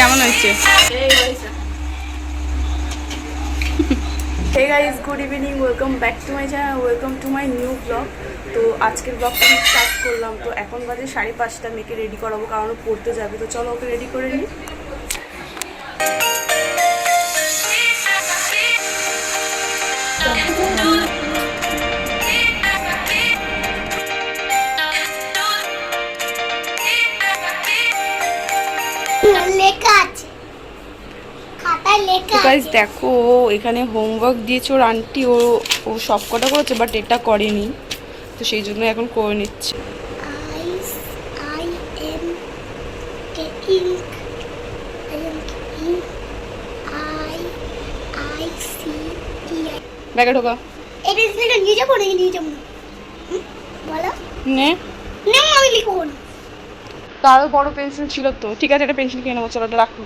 কেমন হয়েছে? Hey guys, good evening, welcome back to my channel, welcome to my new blog. তো আজকের ব্লগটা আমি স্টার্ট করলাম। তো এখন বাজে 5:30, মেয়েকে রেডি করাবো কারণ ও পড়তে যাবে। তো চলো ওকে রেডি করে নিই। গাইস দেখো, এখানে হোমওয়ার্ক দিয়েছে ওর আন্টি, ও সব কটা করেছে বাট এটা করেনি, তো সেই জন্য এখন করে নিচ্ছে। ব্যাগে ঢোকা। এটা থেকে নিয়ে যাবো নাকি নিয়ে যাবো না বলো? নে না আমি লিখবো না। তারও বড় পেন্সিল ছিল তো, ঠিক আছে, একটা পেন্সিল কিনে নেবো, চলো এটা রাখো।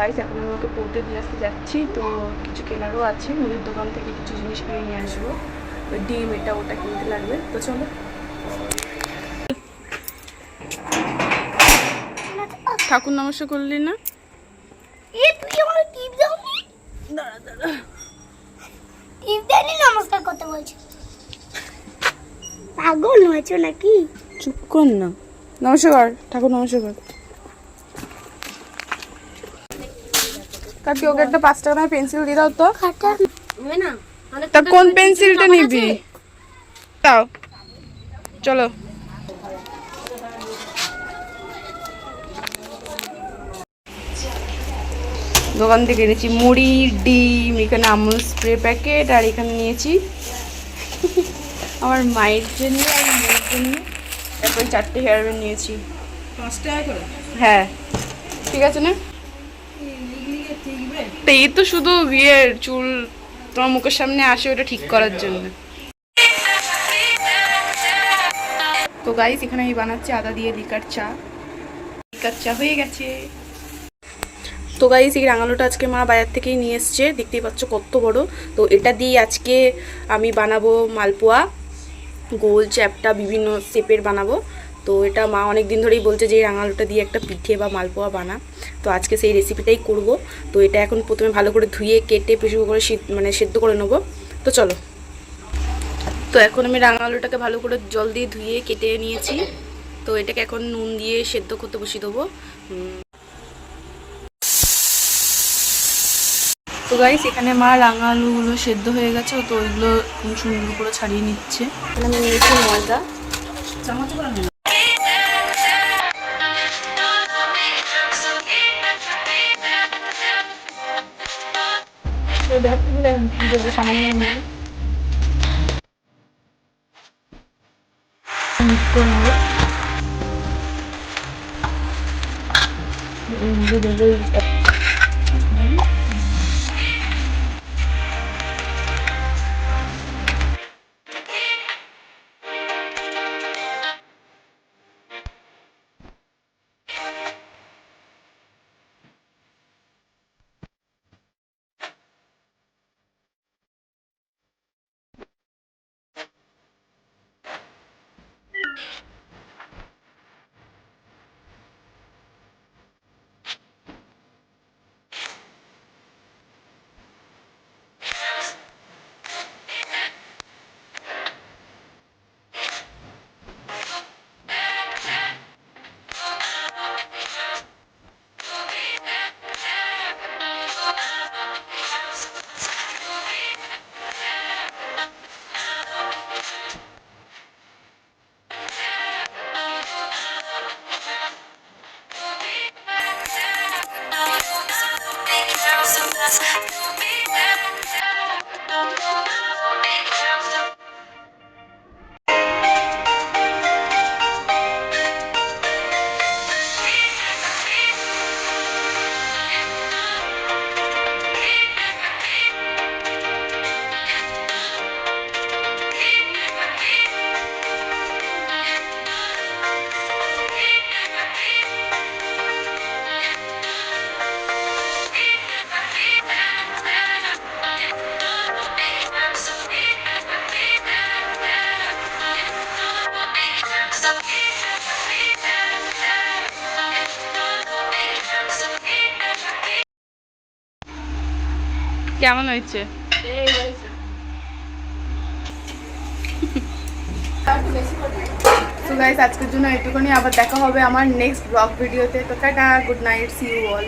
গাইস এখন আমি ওকে পড়তে দিয়ে আসতে যাচ্ছি। তো কিছু কেনারও আছে, মুদির দোকান থেকে কিছু জিনিস কিনে নিয়ে আসবো, ওই ডিম এটা ওটা কিনতে লাগবে। তো চলো। ঠাকুর নমস্কার করলি না? এ তুই আমার টিপ দাও নি। দাঁড়া দাঁড়া, টিপ দেনি নমস্কার করতে বলছিস? পাগল হয়েছো নাকি? চুপ কর না। নমস্কার, ঠাকুর নমস্কার কর। কাকি ওকে একটা 5 টাকা দামের পেন্সিল দিয়ে দাও তো। তা কোন পেন্সিলটা নিবি? দাও, চলো। দোকান থেকে এনেছি মুড়ি, ডিম, এখানে আমুল স্প্রে প্যাকেট, আর এখানে নিয়েছি আমার মায়ের জন্য আর মেয়ের জন্য তারপরে 4টে হেয়ার ব্যান্ড নিয়েছি। 5 টাকা করে? হ্যাঁ, ঠিক আছে না? এই তো শুধু বিয়ের চুল তোমার মুখের সামনে আসে ওটা ঠিক করার জন্য। তো গাইস এখানে আমি বানাচ্ছি আদা দিয়ে লিকার চা। লিকার চা হয়ে গেছে। তো গাইস এই রাঙালুটা আজকে মা বাজার থেকেই নিয়ে এসছে, দেখতেই পাচ্ছ কত বড়। তো এটা দিয়ে আজকে আমি বানাবো মালপোয়া, গোল চ্যাপটা বিভিন্ন শেপের বানাবো। তো এটা মা অনেক দিন ধরেই বলছে যে এই রাঙালুটা দিয়ে একটা পিঠে বা মালপোয়া বানা। তো আজকে সেই রেসিপিটাই করব। তো এটা এখন প্রথমে ভালো করে ধুয়ে কেটে পিছু করে সেদ্ধ করে নেবো। তো চলো। তো এখন আমি রাঙালুটাকে ভালো করে জল দিয়ে ধুয়ে কেটে নিয়েছি। তো এটাকে এখন নুন দিয়ে সেদ্ধ করতে বসিয়ে দেবো। তো গাইস এখানে মা রাঙা আলুগুলো সেদ্ধ হয়ে গেছে, তো ওইগুলো খুব সুন্দর করে ছাড়িয়ে নিচ্ছে। এখানে আমি নিয়েছি ময়দা, চামচ করে নিলাম। সামান্য মিক্স করে নেবো। কেমন হয়েছে? তো গাইস আজকের জন্য এটুকুনি, আবার দেখা হবে আমার নেক্সট ব্লগ ভিডিওতে। তো টাটা, good night, see you all.